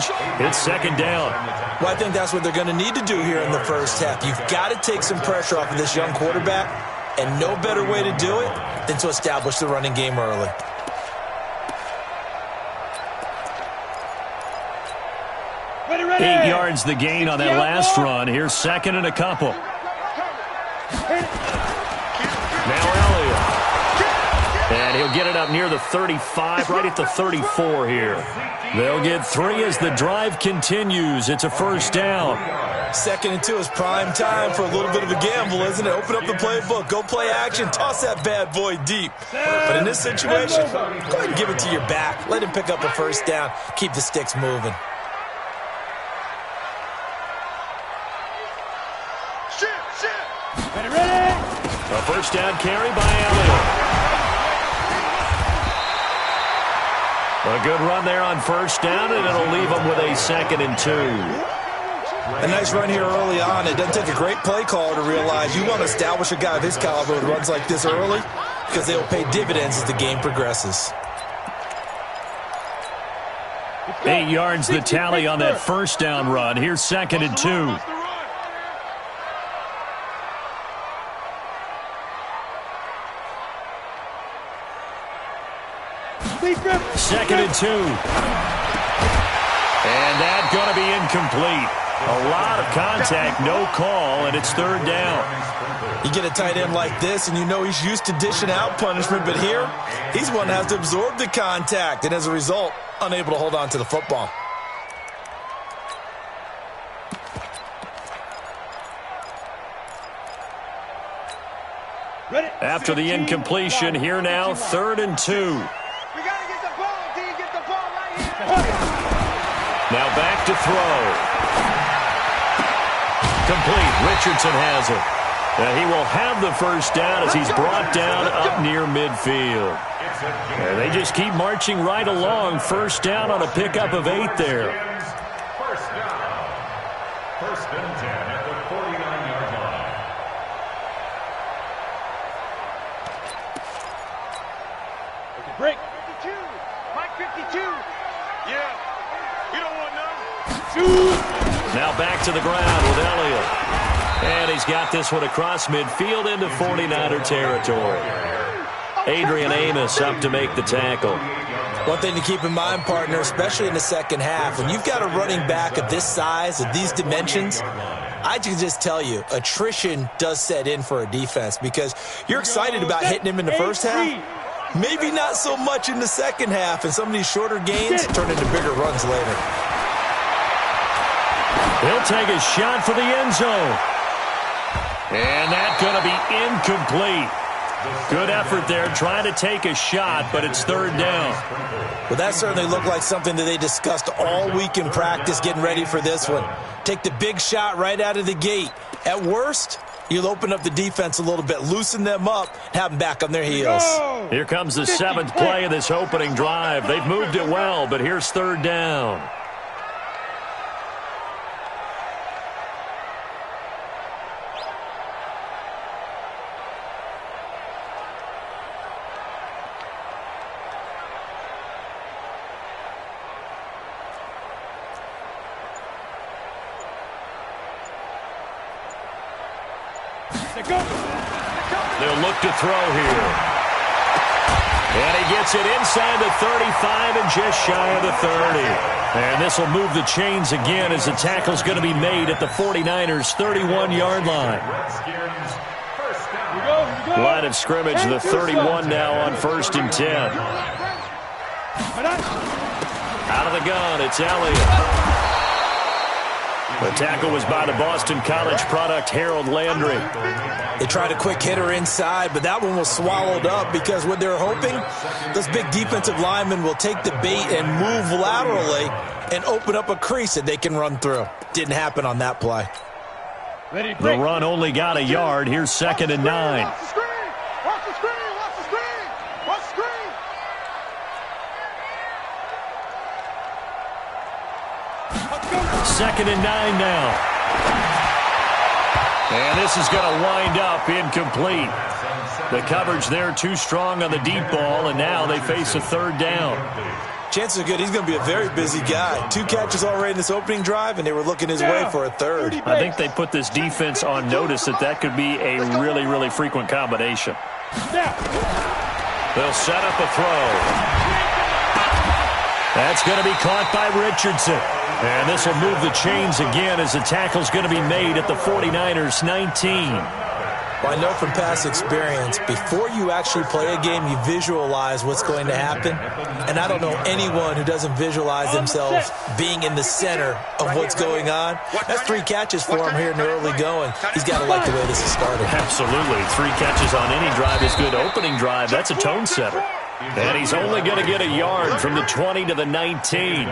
scrimmage. It's second down. Well, I think that's what they're going to need to do here in the first half. You've got to take some pressure off of this young quarterback, and no better way to do it than to establish the running game early. Ready. 8 yards the gain on that last run. Here's second and a couple. Now Elliott. And he'll get it up near the 35, right at the 34 here. They'll get 3 as the drive continues. It's a first down. 2nd and 2 is prime time for a little bit of a gamble, isn't it? Open up the playbook, go play action, toss that bad boy deep. But in this situation, go ahead and give it to your back. Let him pick up a first down. Keep the sticks moving. Ready. A first down carry by Elliott. A good run there on first down, and it'll leave them with a 2nd and 2. A nice run here early on. It doesn't take a great play caller to realize you want to establish a guy of his caliber who runs like this early because they'll pay dividends as the game progresses. 8 yards the tally on that first down run. Here's 2nd and 2. Second and 2. And that's going to be incomplete. A lot of contact, no call, and it's third down. You get a tight end like this, and you know he's used to dishing out punishment, but here, he's one that has to absorb the contact, and as a result, unable to hold on to the football. After the incompletion, here now, 3rd and 2. Now back to throw. Complete. Richardson has it. He will have the first down as he's brought down up near midfield. And they just keep marching right along. First down on a pickup of 8 there. First down. 1st and 10 at the 49-yard line. Break. 52. Mike 52. Yeah. You don't want none. Now back to the ground with Elliott. And he's got this one across midfield into 49er territory. Adrian Amos up to make the tackle. One thing to keep in mind, partner, especially in the second half, when you've got a running back of this size, of these dimensions, I can just tell you, attrition does set in for a defense because you're excited about hitting him in the first half. Maybe not so much in the second half, and some of these shorter gains turn into bigger runs later. He'll take a shot for the end zone. And that's going to be incomplete. Good effort there, trying to take a shot, but it's third down. Well, that certainly looked like something that they discussed all week in practice getting ready for this one. Take the big shot right out of the gate. At worst, you'll open up the defense a little bit, loosen them up, have them back on their heels. Here comes the 7th play of this opening drive. They've moved it well, but here's third down. They'll look to throw here. And he gets it inside the 35 and just shy of the 30. And this will move the chains again as the tackle's going to be made at the 49ers' 31-yard line. Line of scrimmage, the 31 now on 1st and 10. Out of the gun, it's Elliott. The tackle was by the Boston College product, Harold Landry. They tried a quick hitter inside, but that one was swallowed up because what they're hoping, those big defensive linemen will take the bait and move laterally and open up a crease that they can run through. Didn't happen on that play. The run only got a yard. Here's 2nd and 9. Watch the screen. Watch the screen. Watch the screen. Watch the screen. 2nd and 9 now. And this is going to wind up incomplete. The coverage there too strong on the deep ball, and now they face a third down. chances are good he's going to be a very busy guy. 2 catches already in this opening drive, and they were looking his way for a third. I think they put this defense on notice that could be a really, really frequent combination. They'll set up a throw. That's going to be caught by Richardson. And this will move the chains again as the tackle's going to be made at the 49ers 19. Well, I know from past experience, before you actually play a game, you visualize what's going to happen. And I don't know anyone who doesn't visualize themselves being in the center of what's going on. That's 3 catches for him here in the early going. He's got to like the way this is started. Absolutely. 3 catches on any drive is good. Opening drive, that's a tone setter. And he's only going to get a yard from the 20 to the 19.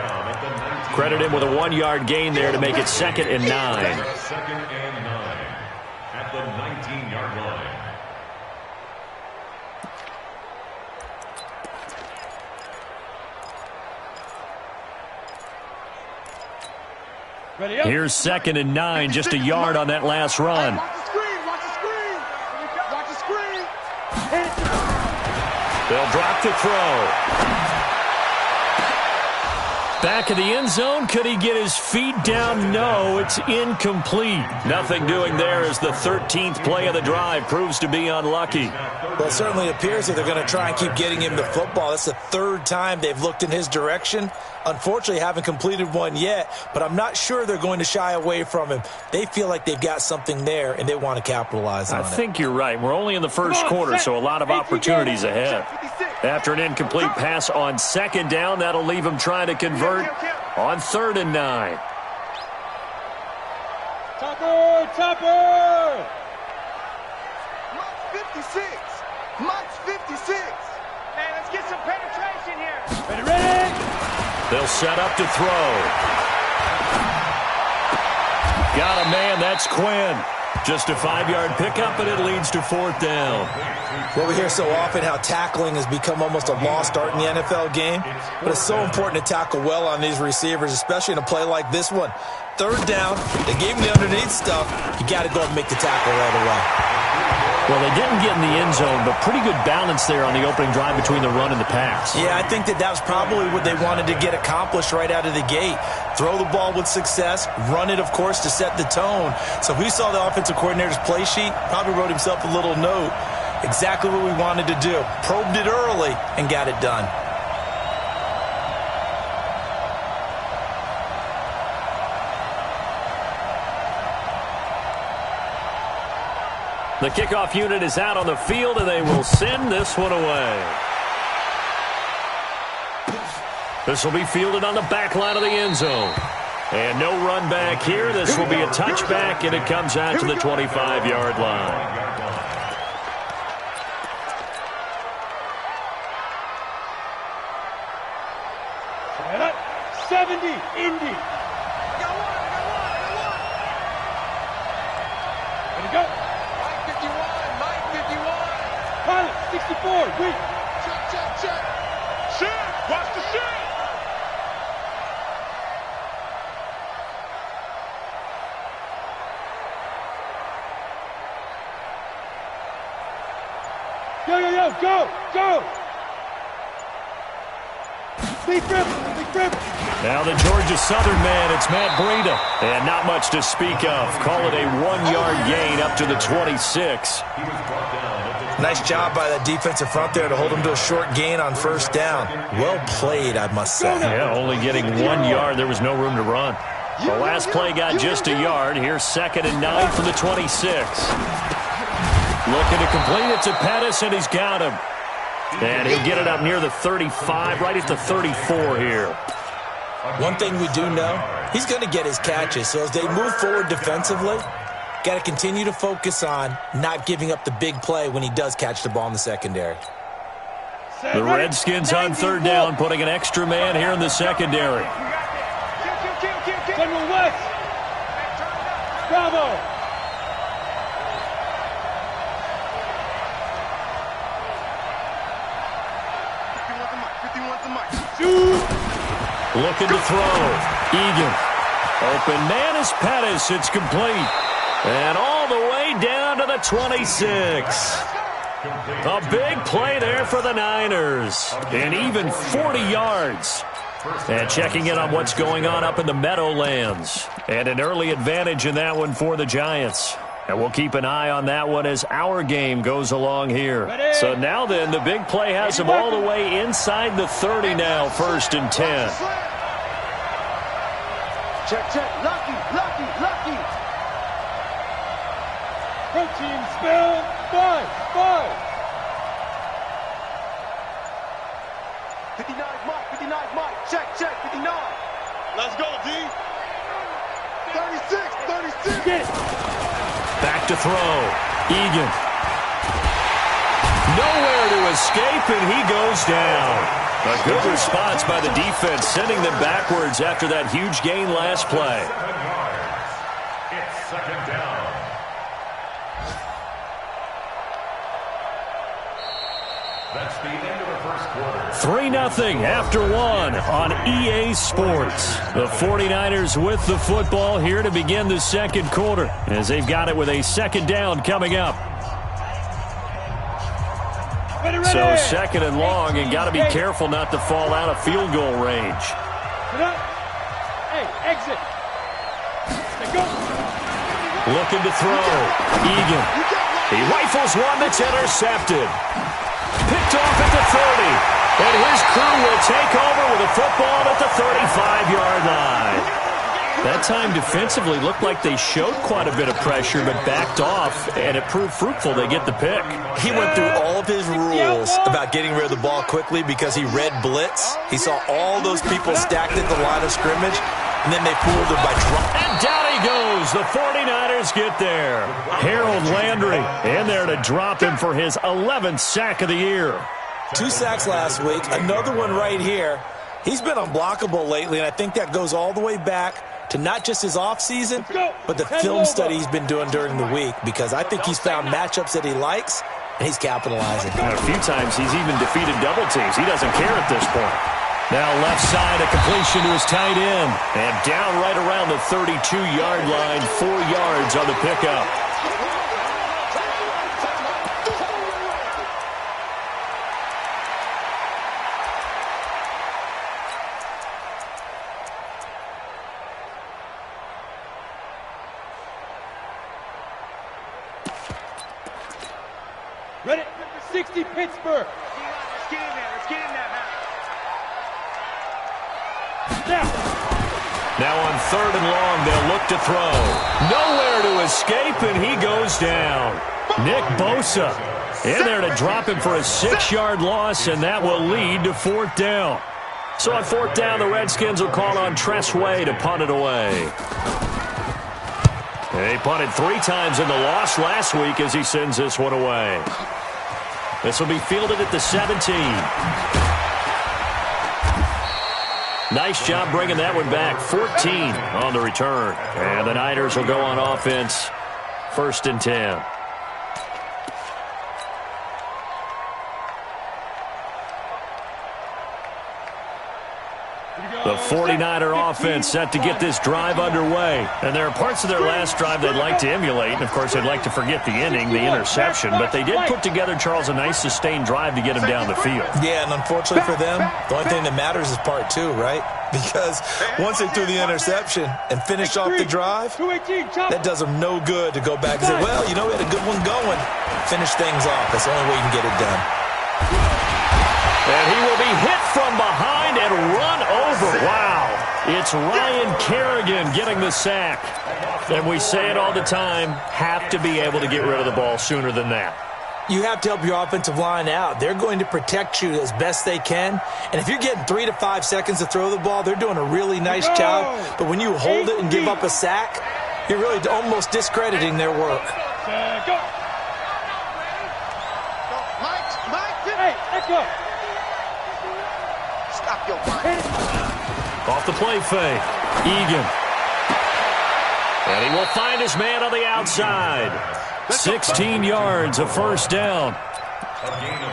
Credit him with a 1-yard gain there to make it 2nd and 9. 2nd and 9 at the 19-yard line. Here's 2nd and 9, just a yard on that last run. Watch the screen, watch the screen. Watch the screen. They'll drop to throw. Back in the end zone. Could he get his feet down? No, it's incomplete. Nothing doing there as the 13th play of the drive proves to be unlucky. Well, it certainly appears that they're going to try and keep getting him the football. That's the 3rd time they've looked in his direction. Unfortunately, haven't completed one yet, but I'm not sure they're going to shy away from him. They feel like they've got something there, and they want to capitalize on it. I think you're right. We're only in the first quarter, so a lot of opportunities ahead. After an incomplete pass on 2nd down, that'll leave him trying to convert on 3rd and 9. Topper! Mike's 56. Mike's 56. Hey, let's get some penetration here. Ready? They'll set up to throw. Got a man, that's Quinn. Just a 5-yard pickup, and it leads to 4th down. Well, we hear so often how tackling has become almost a lost art in the NFL game, but it's so important to tackle well on these receivers, especially in a play like this one. 3rd down, they gave him the underneath stuff. You got to go and make the tackle right away. Well, they didn't get in the end zone, but pretty good balance there on the opening drive between the run and the pass. Yeah, I think that was probably what they wanted to get accomplished right out of the gate. Throw the ball with success, run it, of course, to set the tone. So if we saw the offensive coordinator's play sheet, probably wrote himself a little note. Exactly what we wanted to do. Probed it early and got it done. The kickoff unit is out on the field, and they will send this one away. This will be fielded on the back line of the end zone. And no run back here. This will be a touchback, and it comes out to the 25-yard line. 70, Indy. Ready to go. Mike 51. Pilot 64, wait. Check. Shit, watch the shit. Go. Big rip. Now the Georgia Southern man, it's Matt Breida. And not much to speak of. Call it a 1-yard gain up to the 26. Nice job by that defensive front there to hold him to a short gain on 1st down. Well played, I must say. Yeah, only getting 1 yard. There was no room to run. The last play got just a yard. Here's 2nd and 9 from the 26. Looking to complete it to Pettis, and he's got him. And he'll get it up near the 35, right at the 34 here. One thing we do know, he's going to get his catches. So as they move forward defensively, got to continue to focus on not giving up the big play when he does catch the ball in the secondary. The Redskins on 3rd down, putting an extra man here in the secondary. General West. Bravo. Looking to throw. Egan. Open man is Pettis. It's complete. And all the way down to the 26. A big play there for the Niners. And even 40 yards. And checking in on what's going on up in the Meadowlands. And an early advantage in that one for the Giants. And we'll keep an eye on that one as our game goes along here. So now then, the big play has them all the way inside the 30 now, 1st and 10. Check, check. Lucky, lucky, lucky. Protein spell. 5, 59 Mike. Check, check. 59. Let's go, D. 36. Get it. Back to throw. Egan. Nowhere to escape, and he goes down. A good response by the defense, sending them backwards after that huge gain last play. It's 2nd down. That's the end of the first quarter. 3-0 after 1 on EA Sports. The 49ers with the football here to begin the second quarter as they've got it with a 2nd down coming up. So 2nd and long, and got to be careful not to fall out of field goal range. Hey, exit. Go. Looking to throw. Egan. He rifles one that's intercepted. Picked off at the 30. And his crew will take over with a football at the 35-yard line. That time defensively looked like they showed quite a bit of pressure but backed off, and it proved fruitful. They get the pick. He went through all of his rules about getting rid of the ball quickly because he read blitz. He saw all those people stacked at the line of scrimmage, and then they fooled him by dropping. And down he goes. The 49ers get there. Harold Landry in there to drop him for his 11th sack of the year. 2 sacks last week, another one right here. He's been unblockable lately, and I think that goes all the way back to not just his offseason, but the film study he's been doing during the week, because I think he's found matchups that he likes, and he's capitalizing. And a few times he's even defeated double teams. He doesn't care at this point. Now left side, a completion to his tight end. And down right around the 32-yard line, 4 yards on the pickup. Ready? 60 Pittsburgh. Let's get in there Now on 3rd and long, they'll look to throw. Nowhere to escape, and he goes down. Nick Bosa in there to drop him for a 6-yard loss, and that will lead to 4th down. So on 4th down, the Redskins will call on Tress Way to punt it away. He punted 3 times in the loss last week as he sends this one away. This will be fielded at the 17. Nice job bringing that one back. 14 on the return. And the Niners will go on offense. 1st and 10. The 49er offense set to get this drive underway. And there are parts of their last drive they'd like to emulate. And, of course, they'd like to forget the inning, the interception. But they did put together, Charles, a nice sustained drive to get him down the field. Yeah, and unfortunately for them, the only thing that matters is part 2, right? Because once they threw the interception and finished off the drive, that does them no good to go back and say, well, you know, we had a good one going. Finish things off. That's the only way you can get it done. And he will be hit from behind and run over. Wow. It's Ryan Kerrigan getting the sack. And we say it all the time, have to be able to get rid of the ball sooner than that. You have to help your offensive line out. They're going to protect you as best they can. And if you're getting 3 to 5 seconds to throw the ball, they're doing a really nice job. But when you hold it and give up a sack, you're really almost discrediting their work. Go. Hey, let's go. Stop your mind. Off the play fake. Egan. And he will find his man on the outside. 16 yards, a 1st down.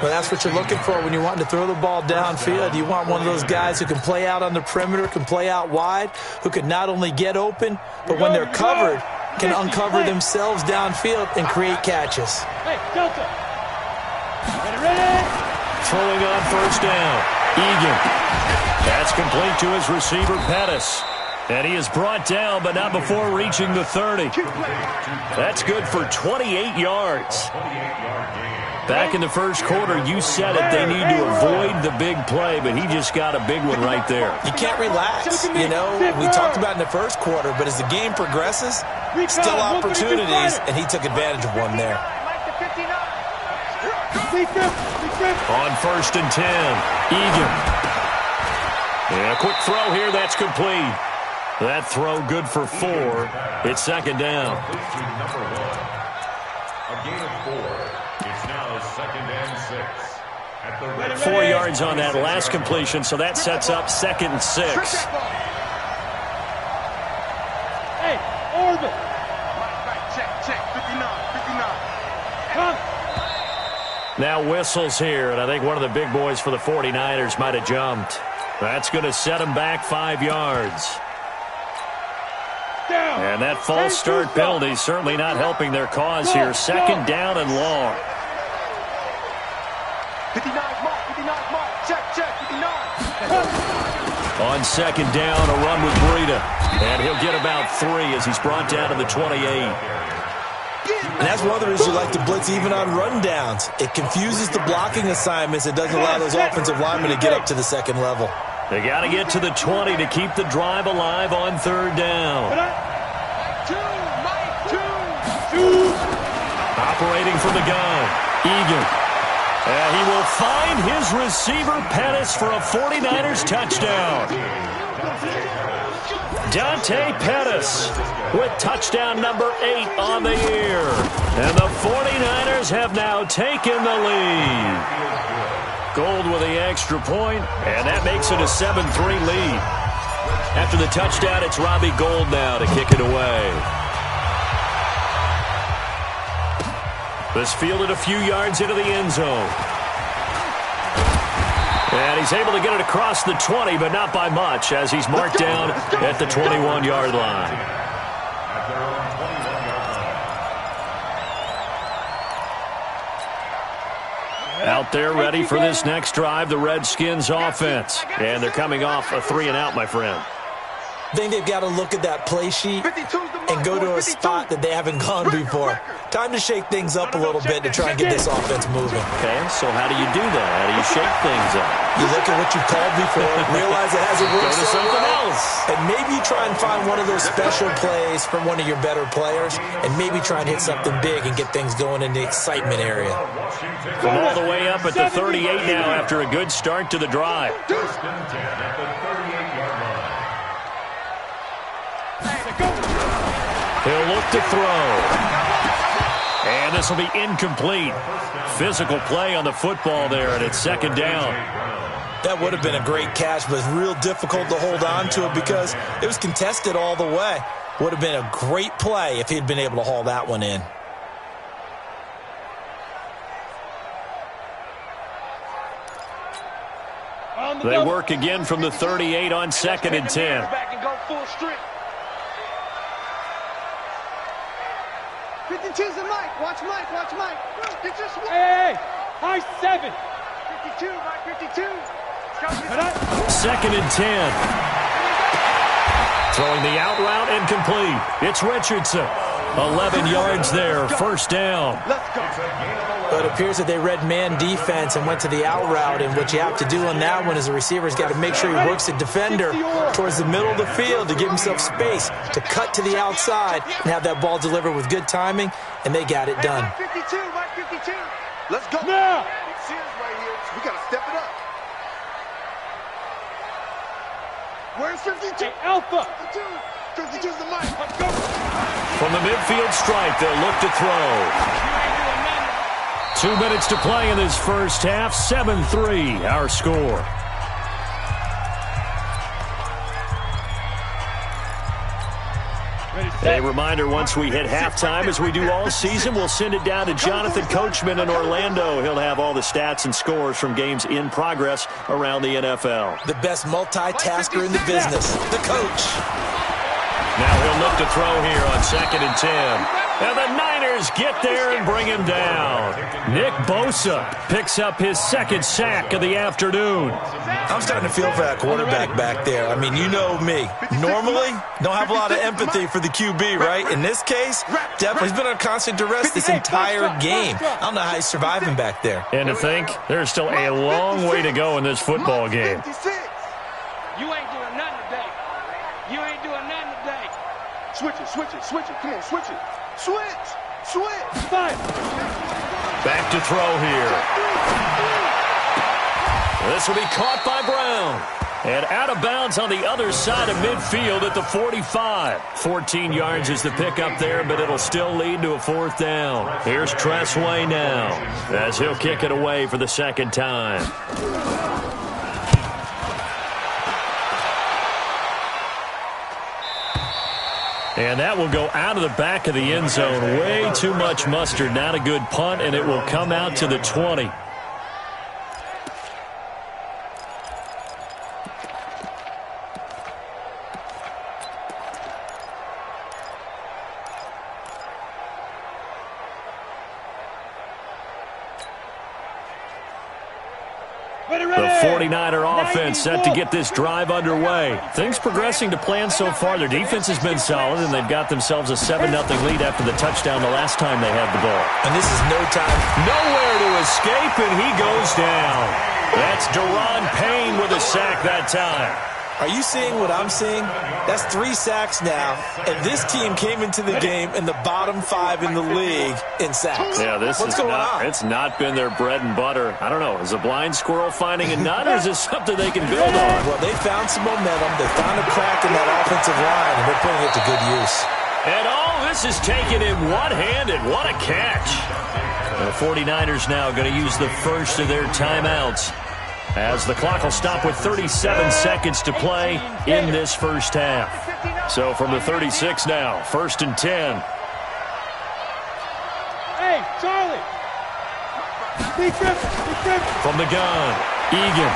Well, that's what you're looking for when you're wanting to throw the ball downfield. You want one of those guys who can play out on the perimeter, can play out wide, who can not only get open, but when they're covered, can uncover themselves downfield and create catches. Hey, Delta. Throwing on first down. Egan. That's complete to his receiver, Pettis. And he is brought down, but not before reaching the 30. That's good for 28 yards. Back in the first quarter, you said it, they need to avoid the big play, but he just got a big one right there. You can't relax. You know, we talked about in the first quarter, but as the game progresses, still opportunities, and he took advantage of one there. On first and 10, Egan. Yeah, quick throw here, that's complete. That throw good for 4. It's second down. A gain of 4. It's now second and 6. 4 yards on that last completion, so that sets up second and 6. Hey, orbit. Check. 59. Come. Now whistles here, and I think one of the big boys for the 49ers might have jumped. That's going to set him back 5 yards. And that false start penalty certainly not helping their cause here. Second down and long. 59 mark. Check. 59. On second down, a run with Breida. And he'll get about 3 as he's brought down to the 28. And that's one of the reasons you like to blitz even on rundowns. It confuses the blocking assignments. It doesn't allow those offensive linemen to get up to the second level. They got to get to the 20 to keep the drive alive on third down. Operating from the gun, Egan. And he will find his receiver, Pettis, for a 49ers touchdown. Dante Pettis with touchdown number 8 on the year. And the 49ers have now taken the lead. Gold with the extra point, and that makes it a 7-3 lead. After the touchdown, it's Robbie Gould now to kick it away. This fielded a few yards into the end zone. And he's able to get it across the 20, but not by much, as he's marked down at the 21-yard line. Out there ready for this next drive, the Redskins offense. And they're coming off a 3-and-out, my friend. I think they've got to look at that play sheet and go to a spot that they haven't gone before. Time to shake things up a little bit to try and get this offense moving. Okay, so how do you do that? How do you shake things up? You look at what you've called before, realize it hasn't worked Go to so something well, else. and maybe try and find one of those special plays from one of your better players, and maybe try and hit something big and get things going in the excitement area. From all the way up at the 38 now after a good start to the drive. First and 10 at the 38-yard line. He'll look to throw. And this will be incomplete. Physical play on the football there, and it's second down. That would have been a great catch, but it's real difficult to hold on to it because it was contested all the way. Would have been a great play if he'd been able to haul that one in. They work again from the 38 on second and 10. Back and go full strip. 52's the Mike. Watch Mike. Hey, high 7. 52, Mike, 52. Second and 10. Throwing the out route and complete. It's Richardson. 11 yards there, first down. Let's go. But it appears that they read man defense and went to the out route, and what you have to do on that one is the receiver's got to make sure he works the defender towards the middle of the field to give himself space to cut to the outside and have that ball delivered with good timing, and they got it done. Mike 52, Mike 52. Let's go. Now. It's serious right here, so we got to step it up. Where's 52? Hey, Alpha. 52. 52's the Mike. Let's go. From the midfield stripe, they'll look to throw. 2 minutes to play in this first half. 7-3, our score. A reminder, once we hit halftime, as we do all season, we'll send it down to Jonathan Coachman in Orlando. He'll have all the stats and scores from games in progress around the NFL. The best multitasker in the business, the coach. Now he'll look to throw here on second and 10. And the Niners get there and bring him down. Nick Bosa picks up his second sack of the afternoon. I'm starting to feel for that quarterback back there. I mean, you know me. Normally, don't have a lot of empathy for the QB, right? In this case, definitely he's been on constant duress this entire game. I don't know how he's surviving back there. And to think, there's still a long way to go in this football game. You ain't doing nothing today. You ain't doing nothing today. Switch it, switch it, switch it. Come on, switch it. Switch, switch. Fine. Back to throw here. This will be caught by Brown. And out of bounds on the other side of midfield at the 45. 14 yards is the pickup there, but it'll still lead to a fourth down. Here's Tressway now as he'll kick it away for the second time. And that will go out of the back of the end zone. Way too much mustard. Not a good punt, and it will come out to the 20. The 49er offense set to get this drive underway. Things progressing to plan so far. Their defense has been solid, and they've got themselves a 7-0 lead after the touchdown the last time they had the ball. And this is no time. Nowhere to escape, and he goes down. That's Deron Payne with a sack that time. Are you seeing what I'm seeing? That's 3 sacks now, and this team came into the game in the bottom 5 in the league in sacks. Yeah, What's going on? It's not been their bread and butter. I don't know. Is a blind squirrel finding a nut, or is this something they can build on? Well, they found some momentum. They found a crack in that offensive line, and they're putting it to good use. And all this is taken in one-handed. What a catch. The 49ers now going to use the first of their timeouts, as the clock will stop with 37 seconds to play in this first half. So from the 36 now, 1st and 10. Hey, Charlie. Be careful. From the gun, Egan.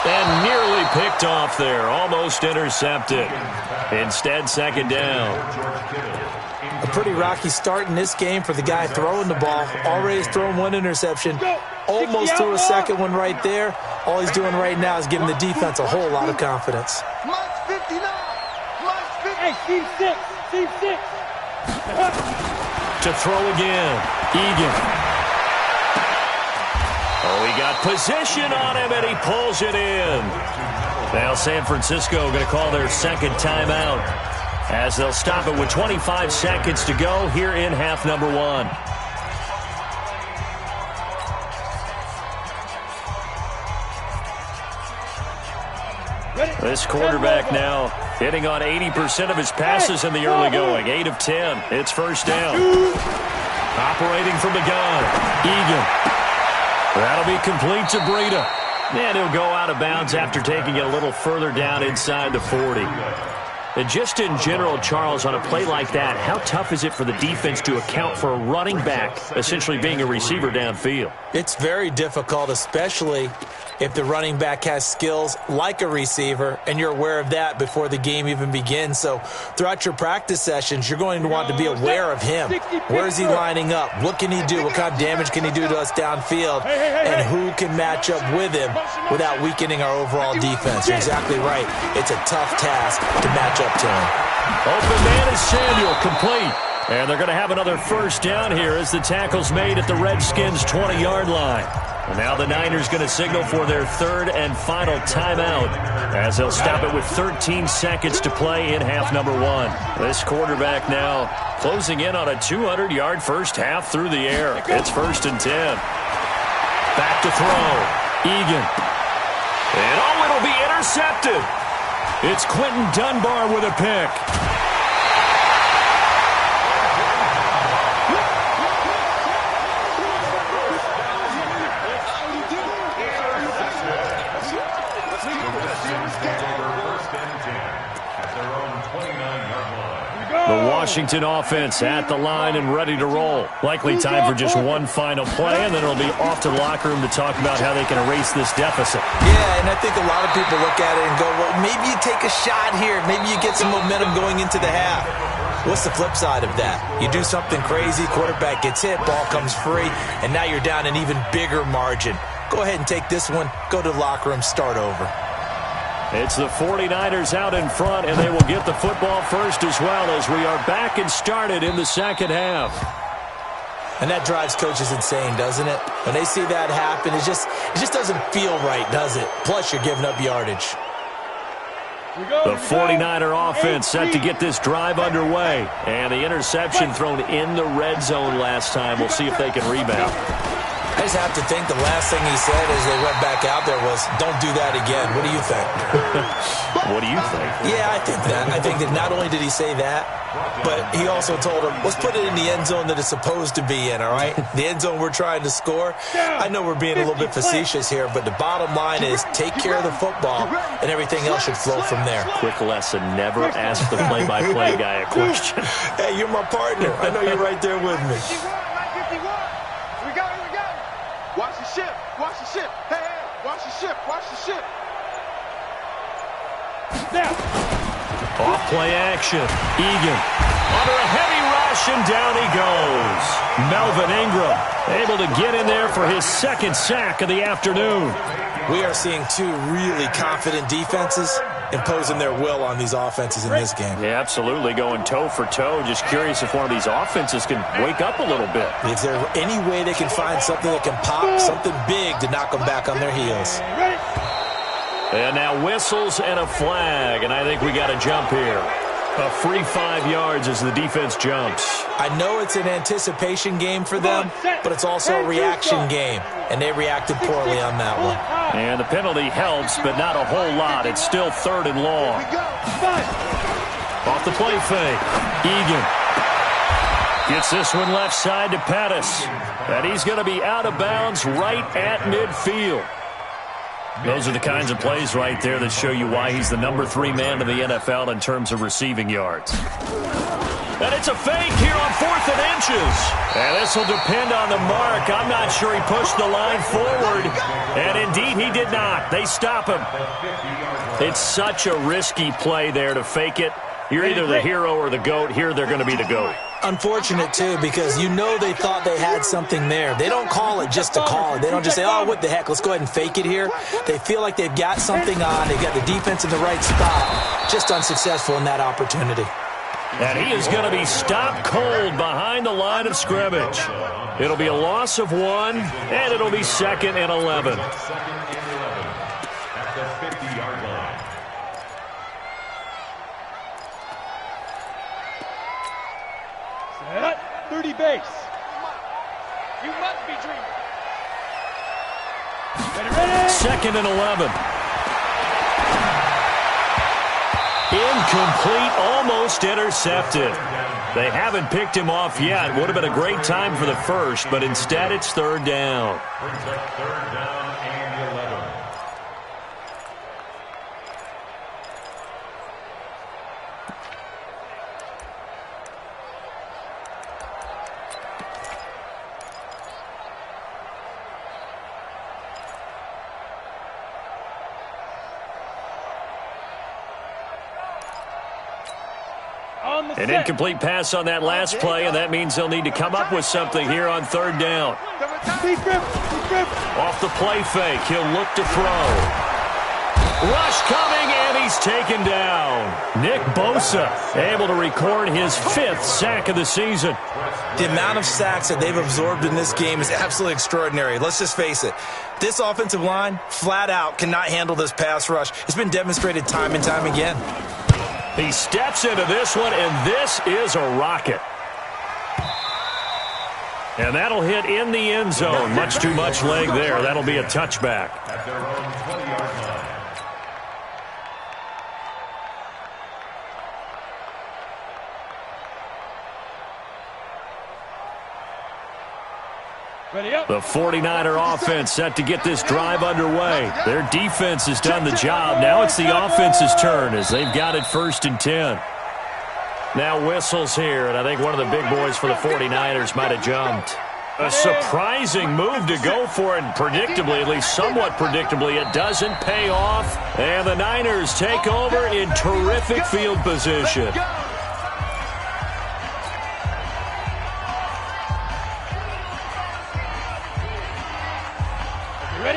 And nearly picked off there, almost intercepted. Instead, second down. A pretty rocky start in this game for the guy throwing the ball. Already has thrown 1 interception. Almost threw a second one right there. All he's doing right now is giving the defense a whole lot of confidence. Hey, team 6. To throw again, Egan. Oh, he got position on him, and he pulls it in. Now San Francisco going to call their second timeout, as they'll stop it with 25 seconds to go here in half number 1. This quarterback now hitting on 80% of his passes in the early going. 8 of 10. It's first down. Operating from the gun, Egan. That'll be complete to Breida. And he'll go out of bounds after taking it a little further down inside the 40. And just in general, Charles, on a play like that, how tough is it for the defense to account for a running back essentially being a receiver downfield? It's very difficult, especially if the running back has skills like a receiver, and you're aware of that before the game even begins. So throughout your practice sessions, you're going to want to be aware of him. Where is he lining up? What can he do? What kind of damage can he do to us downfield? And who can match up with him without weakening our overall defense? You're exactly right. It's a tough task to match up to him. Open man is Samuel, complete. And they're going to have another first down here as the tackle's made at the Redskins' 20-yard line. And now the Niners going to signal for their third and final timeout, as they'll stop it with 13 seconds to play in half number 1. This quarterback now closing in on a 200-yard first half through the air. It's 1st and 10. Back to throw. Egan. And it'll be intercepted. It's Quentin Dunbar with a pick. The Washington offense at the line and ready to roll. Likely time for just one final play, and then it'll be off to the locker room to talk about how they can erase this deficit. Yeah, and I think a lot of people look at it and go, well, maybe you take a shot here. Maybe you get some momentum going into the half. What's the flip side of that? You do something crazy, quarterback gets hit, ball comes free, and now you're down an even bigger margin. Go ahead and take this one, go to the locker room, start over. It's the 49ers out in front, and they will get the football first as well as we are back and started in the second half. And that drives coaches insane, doesn't it? When they see that happen, it just doesn't feel right, does it? Plus, you're giving up yardage. The 49er offense set to get this drive underway. And the interception thrown in the red zone last time. We'll see if they can rebound. I just have to think the last thing he said as they went back out there was, don't do that again. What do you think? What do you think? Yeah, I think that. I think that not only did he say that, but he also told him, let's put it in the end zone that it's supposed to be in, all right? The end zone we're trying to score. I know we're being a little bit facetious here, but the bottom line is take care of the football, and everything else should flow from there. Quick lesson, never ask the play-by-play guy a question. Hey, you're my partner. I know you're right there with me. Watch the ship. Watch the ship. Hey, watch the ship. Watch the ship. Snap. Off play action. Egan under a heavy rush, and down he goes. Melvin Ingram able to get in there for his second sack of the afternoon. We are seeing two really confident defenses imposing their will on these offenses in this game. Yeah, absolutely, going toe for toe. Just curious if one of these offenses can wake up a little bit. Is there any way they can find something that can pop, something big to knock them back on their heels? And now whistles and a flag, and I think we got a jump here. A free 5 yards as the defense jumps. I know it's an anticipation game for them, but it's also a reaction game, and they reacted poorly on that one. And the penalty helps, but not a whole lot. It's still 3rd and long. Off the play fake. Egan gets this one left side to Pettis. And he's going to be out of bounds right at midfield. Those are the kinds of plays right there that show you why he's the number 3 man in the NFL in terms of receiving yards. And it's a fake here on 4th and inches. And this will depend on the mark. I'm not sure he pushed the line forward. And indeed, he did not. They stop him. It's such a risky play there to fake it. You're either the hero or the GOAT. Here, they're going to be the GOAT. Unfortunate, too, because you know they thought they had something there. They don't call it just to call it. They don't just say, oh, what the heck, let's go ahead and fake it here. They feel like they've got something on. They've got the defense in the right spot. Just unsuccessful in that opportunity. And he is going to be stopped cold behind the line of scrimmage. It'll be a loss of 1, and it'll be 2nd and 11. At the 50-yard line. Set. 30 base. You must be dreaming. Ready. 2nd and 11. Incomplete, almost intercepted. They haven't picked him off yet. Would have been a great time for the first, but instead it's 3rd down. Brings up 3rd down and 11. An incomplete pass on that last play, and that means they'll need to come up with something here on 3rd down. Off the play fake, he'll look to throw. Rush coming, and he's taken down. Nick Bosa able to record his 5th sack of the season. The amount of sacks that they've absorbed in this game is absolutely extraordinary. Let's just face it. This offensive line, flat out, cannot handle this pass rush. It's been demonstrated time and time again. He steps into this one, and this is a rocket. And that'll hit in the end zone. Much too much leg there. That'll be a touchback. At their own 20-yard line. The 49er offense set to get this drive underway. Their defense has done the job. Now it's the offense's turn as they've got it 1st and 10. Now whistles here, and I think one of the big boys for the 49ers might have jumped. A surprising move to go for it, and predictably, at least somewhat predictably, it doesn't pay off. And the Niners take over in terrific field position.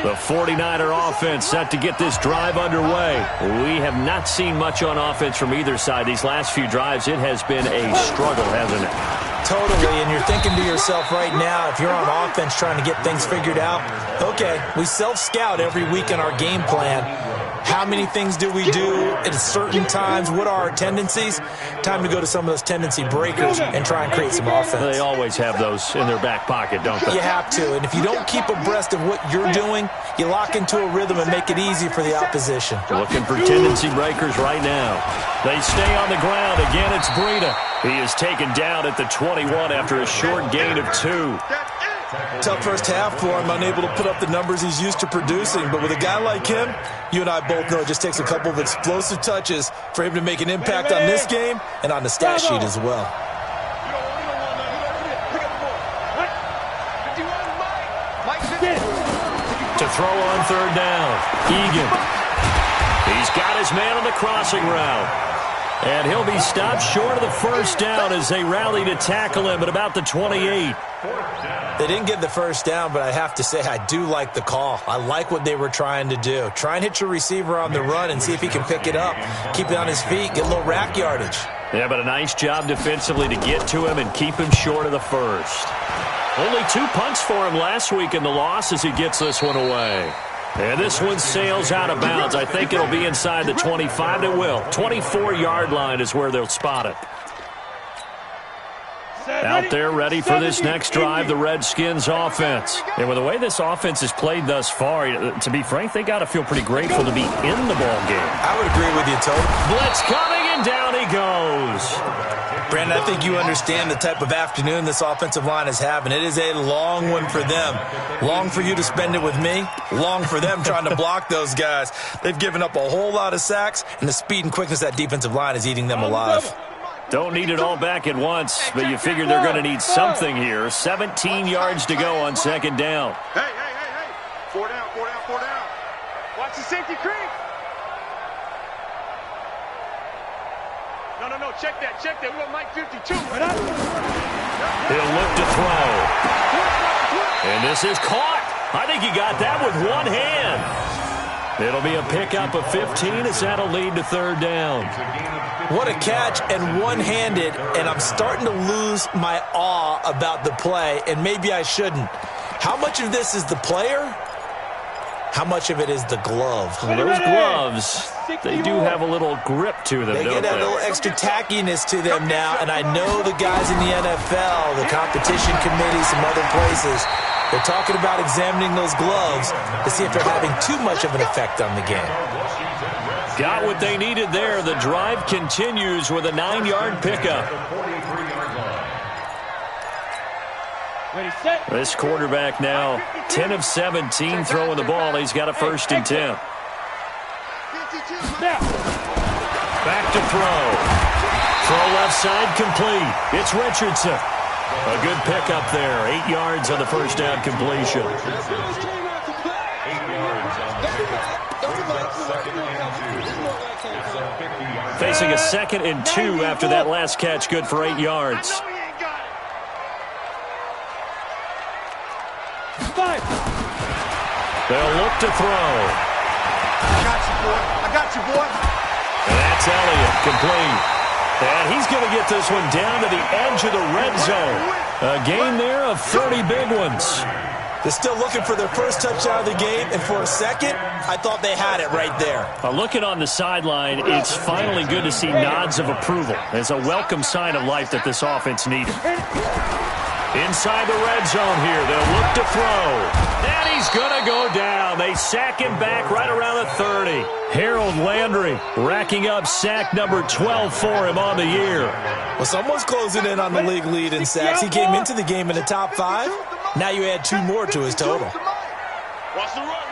The 49er offense set to get this drive underway. We have not seen much on offense from either side. These last few drives, it has been a struggle, hasn't it? Totally, and you're thinking to yourself right now, if you're on offense trying to get things figured out, okay, we self-scout every week in our game plan. How many things do we do at certain times? What are our tendencies? Time to go to some of those tendency breakers and try and create some offense. They always have those in their back pocket, don't they? You have to, and if you don't keep abreast of what you're doing, you lock into a rhythm and make it easy for the opposition. Looking for tendency breakers right now. They stay on the ground. Again, it's Breida. He is taken down at the 21 after a short gain of 2. Tough first half for him, unable to put up the numbers he's used to producing. But with a guy like him, you and I both know it just takes a couple of explosive touches for him to make an impact on this game and on the stat sheet as well. To throw on third down, Egan. He's got his man on the crossing route. And he'll be stopped short of the first down as they rally to tackle him at about the 28. They didn't get the first down, but I have to say I do like the call. I like what they were trying to do. Try and hit your receiver on the run and see if he can pick it up. Keep it on his feet, get a little rack yardage. Yeah, but a nice job defensively to get to him and keep him short of the first. Only 2 punts for him last week in the loss as he gets this one away. And this one sails out of bounds. I think it'll be inside the 25. It will. 24-yard line is where they'll spot it. Out there ready for this next drive, the Redskins offense. And with the way this offense has played thus far, to be frank, they got to feel pretty grateful to be in the ball game. I would agree with you, Tony. Blitz coming, and down he goes. Brandon, I think you understand the type of afternoon this offensive line is having. It is a long one for them. Long for you to spend it with me. Long for them trying to block those guys. They've given up a whole lot of sacks, and the speed and quickness of that defensive line is eating them alive. Don't need it all back at once, but you figure they're going to need something here. 17 yards to go on second down. Hey. 4 down. Watch the safety creep. No, check that. We want Mike 52. He'll look to throw. And this is caught. I think he got that with one hand. It'll be a pickup of 15 as that'll lead to third down. What a catch, and one-handed, and I'm starting to lose my awe about the play, and maybe I shouldn't. How much of this is the player? How much of it is the glove? Well, those gloves, they do have a little grip to them, They don't get a they? little extra tackiness to them now, and I know the guys in the NFL, the competition committee, some other places, they're talking about examining those gloves to see if they're having too much of an effect on the game. Got what they needed there. The drive continues with a 9-yard pickup. This quarterback now 10 of 17 throwing the ball. He's got a 1st and 10. Back to throw. Throw left side complete. It's Richardson. A good pickup there. 8 yards on the first down completion. Facing a 2nd and 2 after that last catch. Good for 8 yards. They'll look to throw. I got you, boy. And that's Elliott, complete. And he's going to get this one down to the edge of the red zone. A gain there of 30 big ones. They're still looking for their first touchdown of the game, and for a second, I thought they had it right there. Looking on the sideline, it's finally good to see nods of approval. It's a welcome sign of life that this offense needed. Inside the red zone here, they'll look to throw. And he's going to go down. They sack him back right around the 30. Harold Landry racking up sack number 12 for him on the year. Well, someone's closing in on the league lead in sacks. He came into the game in the top 5. Now you add 2 more to his total. Watch the run.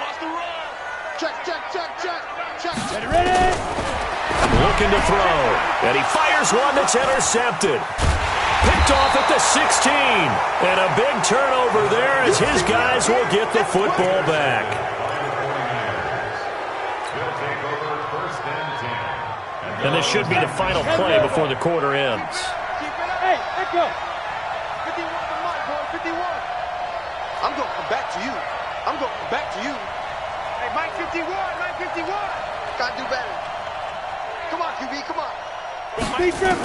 Check. Ready? Looking to throw. And he fires one that's intercepted. Picked off at the 16. And a big turnover there as his guys will get the football back. And this should be the final play before the quarter ends. Hey, let go. 51 to Mike, boy, 51. I'm going to come back to you. Hey, Mike 51, Mike 51. Gotta do better. Come on, QB, come on. He's driven.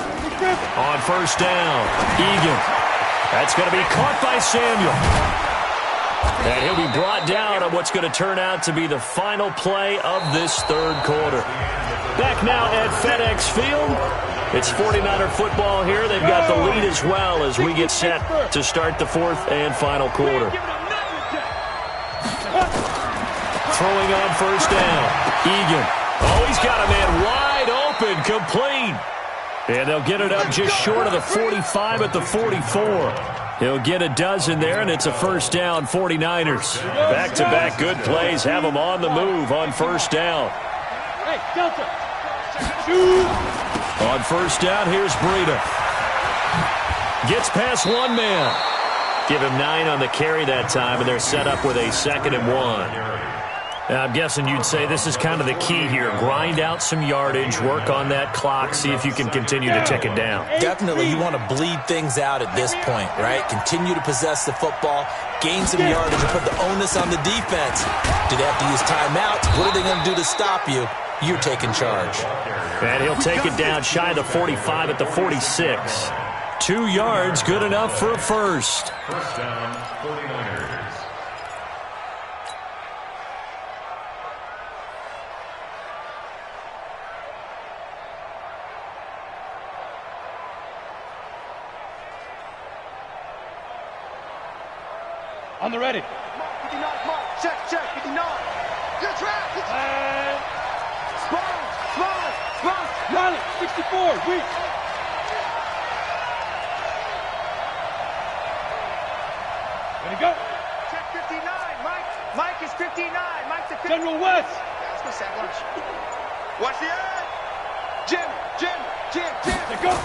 On first down, Egan. That's going to be caught by Samuel. And he'll be brought down on what's going to turn out to be the final play of this third quarter. Back now at FedEx Field. It's 49er football here. They've got the lead as well as we get set to start the fourth and final quarter. Throwing on first down, Egan. Oh, he's got a man wide open, complete. And they'll get it up just short of the 45 at the 44. He'll get a dozen there, and it's a first down, 49ers. Back-to-back good plays have them on the move on first down. Hey, Delta. Shoot. On first down, here's Breida. Gets past one man. Give him 9 on the carry that time, and they're set up with a 2nd and 1. I'm guessing you'd say this is kind of the key here. Grind out some yardage, work on that clock, see if you can continue to tick it down. Definitely, you want to bleed things out at this point, right? Continue to possess the football, gain some yardage, and put the onus on the defense. Do they have to use timeouts? What are they going to do to stop you? You're taking charge. And he'll take it down shy of the 45 at the 46. 2 yards, good enough for a first. First down, 49ers. On the ready. Mark, 59, Mark. Check, 59. Good track. Spot. Riley, 64, weak. Ready, go. Check 59, Mike. Mike is 59. Mike's a 59. General West. Yeah, let's go, Sam. Watch the edge. Jim. Let go.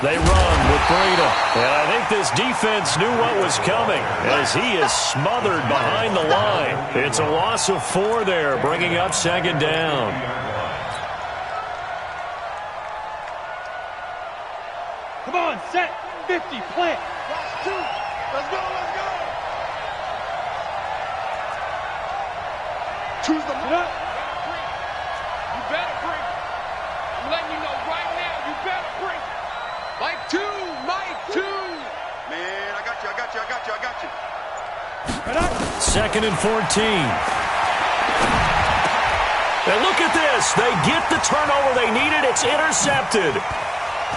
They run with Breida. And I think this defense knew what was coming as he is smothered behind the line. It's a loss of 4 there, bringing up 2nd down. Come on, set. 50, plant. Watch 2. Let's go. Choose the Get up. You better bring it. I'm letting you know right now, you better bring it. Mike 2. Man, I got you. Get up. 2nd and 14. And look at this. They get the turnover they needed. It's intercepted.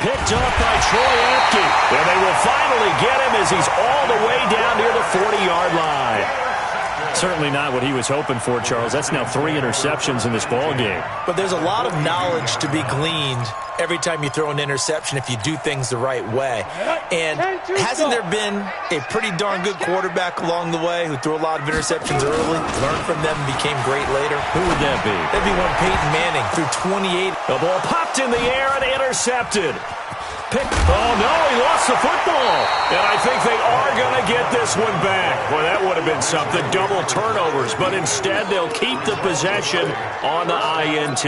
Picked up by Troy Apke. And they will finally get him as he's all the way down near the 40-yard line. Certainly not what he was hoping for, Charles. That's now 3 interceptions in this ballgame. But there's a lot of knowledge to be gleaned every time you throw an interception if you do things the right way. And hasn't there been a pretty darn good quarterback along the way who threw a lot of interceptions early, learned from them, and became great later? Who would that be? That'd be one Peyton Manning, threw 28. The ball popped in the air and intercepted. Oh, no, he lost the football. And I think they are going to get this one back. Well, that would have been something, double turnovers. But instead, they'll keep the possession on the INT.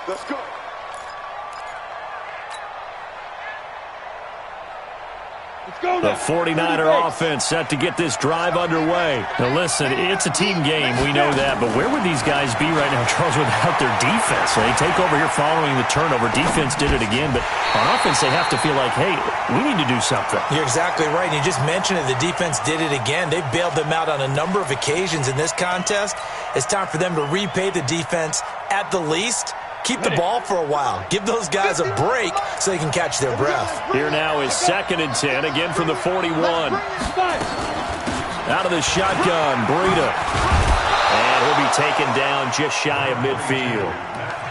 Let's go. The 49er offense set to get this drive underway. Now, listen, it's a team game. We know that. But where would these guys be right now, Charles, without their defense? They take over here following the turnover. Defense did it again. But on offense, they have to feel like, hey, we need to do something. You're exactly right. And you just mentioned it. The defense did it again. They've bailed them out on a number of occasions in this contest. It's time for them to repay the defense at the least. Keep the ball for a while. Give those guys a break so they can catch their breath. Here now is 2nd and 10, again from the 41. Out of the shotgun, Breida. And he'll be taken down just shy of midfield.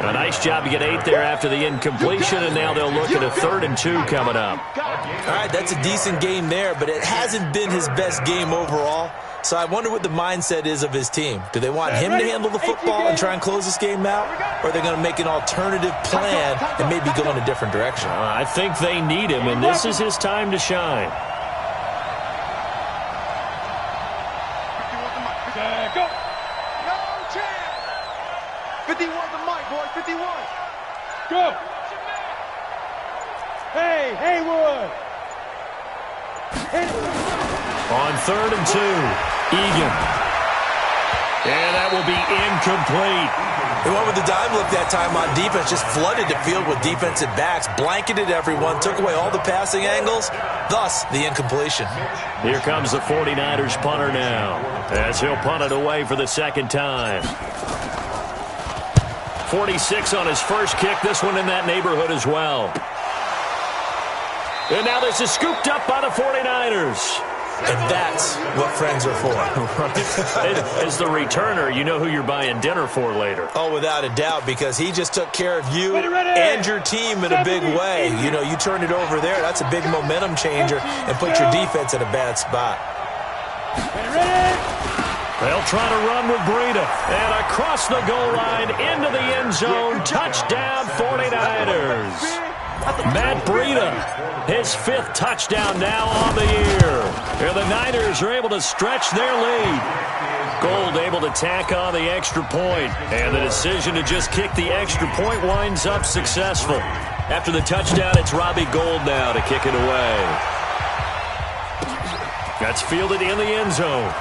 A nice job to get 8 there after the incompletion, and now they'll look at a 3rd and 2 coming up. All right, that's a decent game there, but it hasn't been his best game overall. So I wonder what the mindset is of his team. Do they want him to handle the football and try and close this game out? Or are they going to make an alternative plan and maybe go in a different direction? I think they need him, and this is his time to shine. Go. No chance. 51 the mic, boy. 51. Go. Hey, Haywood. Hit it. On 3rd and 2, Egan. And that will be incomplete. They went with the dime look that time on defense, just flooded the field with defensive backs, blanketed everyone, took away all the passing angles, thus the incompletion. Here comes the 49ers punter now, as he'll punt it away for the second time. 46 on his first kick, this one in that neighborhood as well. And now this is scooped up by the 49ers. And that's what friends are for. As the returner, you know who you're buying dinner for later. Oh, without a doubt, because he just took care of you and your team in a big way. You know, you turned it over there. That's a big momentum changer and put your defense in a bad spot. They'll try to run with Breida. And across the goal line into the end zone. Touchdown, 49ers. Matt Breida, his 5th touchdown now on the year. And the Niners are able to stretch their lead. Gold able to tack on the extra point. And the decision to just kick the extra point winds up successful. After the touchdown, it's Robbie Gould now to kick it away. That's fielded in the end zone.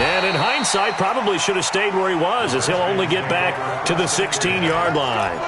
And in hindsight, probably should have stayed where he was, as he'll only get back to the 16-yard line.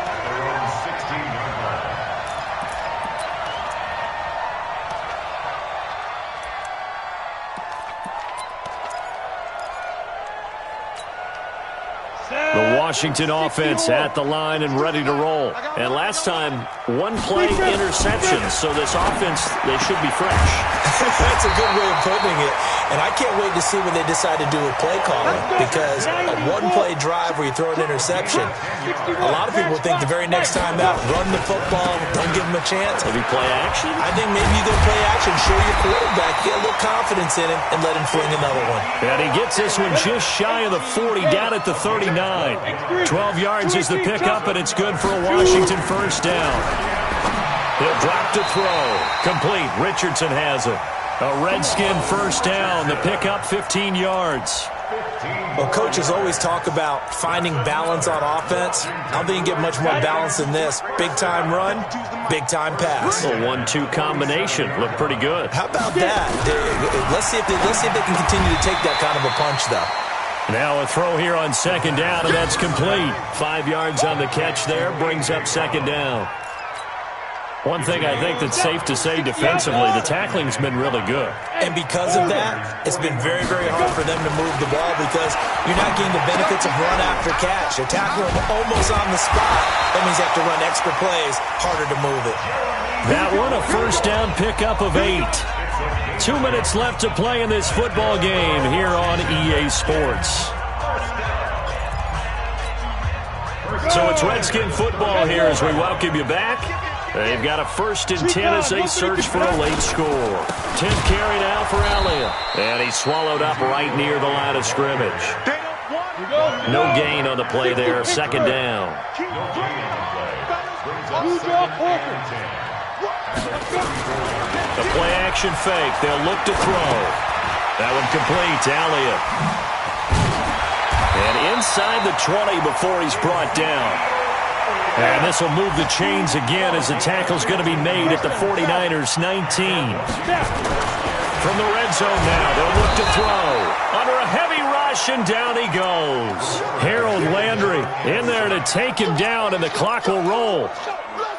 The Washington offense at the line and ready to roll. And last time, one play interception, so this offense, they should be fresh. That's a good way of putting it. And I can't wait to see when they decide to do a play calling, because a one-play drive where you throw an interception, a lot of people think the very next time out, run the football, don't give them a chance. Maybe play action? I think maybe you go play action, show your quarterback, get a little confidence in him, and let him fling another one. And he gets this one just shy of the 40, down at the 39. 12 yards is the pickup, and it's good for a Washington first down. He'll drop to throw. Complete. Richardson has it. A Redskin first down. The pickup, 15 yards. Well, coaches always talk about finding balance on offense. I don't think you get much more balance than this. Big-time run, big-time pass. A 1-2 combination. Looked pretty good. How about that? Let's see if they can continue to take that kind of a punch, though. Now a throw here on second down, and that's complete. 5 yards on the catch there, brings up second down. One thing I think that's safe to say defensively, the tackling's been really good. And because of that, it's been very, very hard for them to move the ball because you're not getting the benefits of run after catch. They tackle them almost on the spot. That means they have to run extra plays, harder to move it. That one, a first down pickup of 8. 2 minutes left to play in this football game here on EA Sports. So it's Redskin football here as we welcome you back. They've got a 1st and 10 as they search for a late score. 10th carry now for Elliott. And he's swallowed up right near the line of scrimmage. No gain on the play there. Second down. The play action fake. They'll look to throw. That one complete to Elliott. And inside the 20 before he's brought down. And this will move the chains again as the tackle's going to be made at the 49ers 19. From the red zone now, they'll look to throw. Under a heavy rush, and down he goes. Harold Landry in there to take him down, and the clock will roll.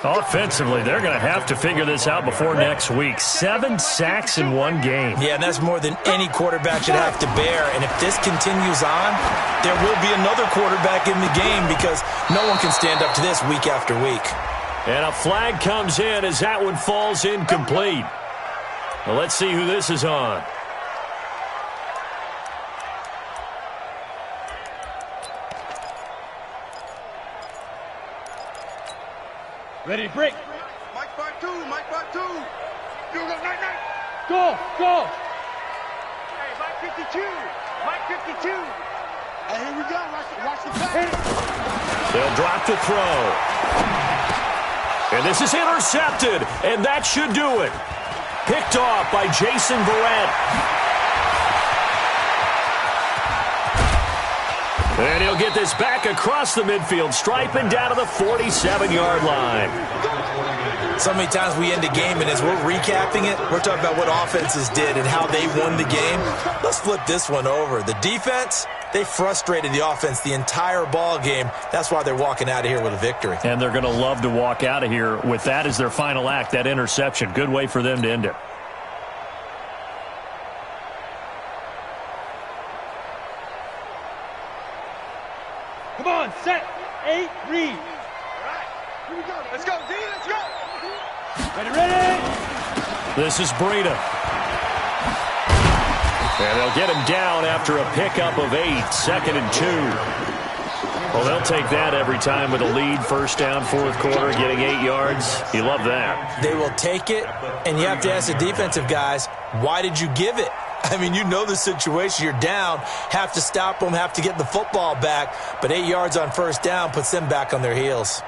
Offensively, they're going to have to figure this out before next week. 7 sacks in one game. Yeah, and that's more than any quarterback should have to bear. And if this continues on, there will be another quarterback in the game because no one can stand up to this week after week. And a flag comes in as that one falls incomplete. Well, let's see who this is on. Ready, break. Mike by 2, Mike by 2. Go, go. Hey, Mike 52, Mike 52. Hey, here we go, watch the pass. They'll drop to throw. And this is intercepted, and that should do it. Picked off by Jason Verrett. And he'll get this back across the midfield stripe and down to the 47-yard line. So many times we end a game, and as we're recapping it, we're talking about what offenses did and how they won the game. Let's flip this one over. The defense, they frustrated the offense the entire ball game. That's why they're walking out of here with a victory. And they're going to love to walk out of here with that as their final act, that interception. Good way for them to end it. Come on, set, 8, read. All right, here we go. Let's go, D, let's go. Ready. This is Breida. And they'll get him down after a pickup of 8, 2nd and 2. Well, they'll take that every time with a lead, first down, fourth quarter, getting 8 yards. You love that. They will take it, and you have to ask the defensive guys, why did you give it? I mean, you know the situation. You're down, have to stop them, have to get the football back, but 8 yards on first down puts them back on their heels.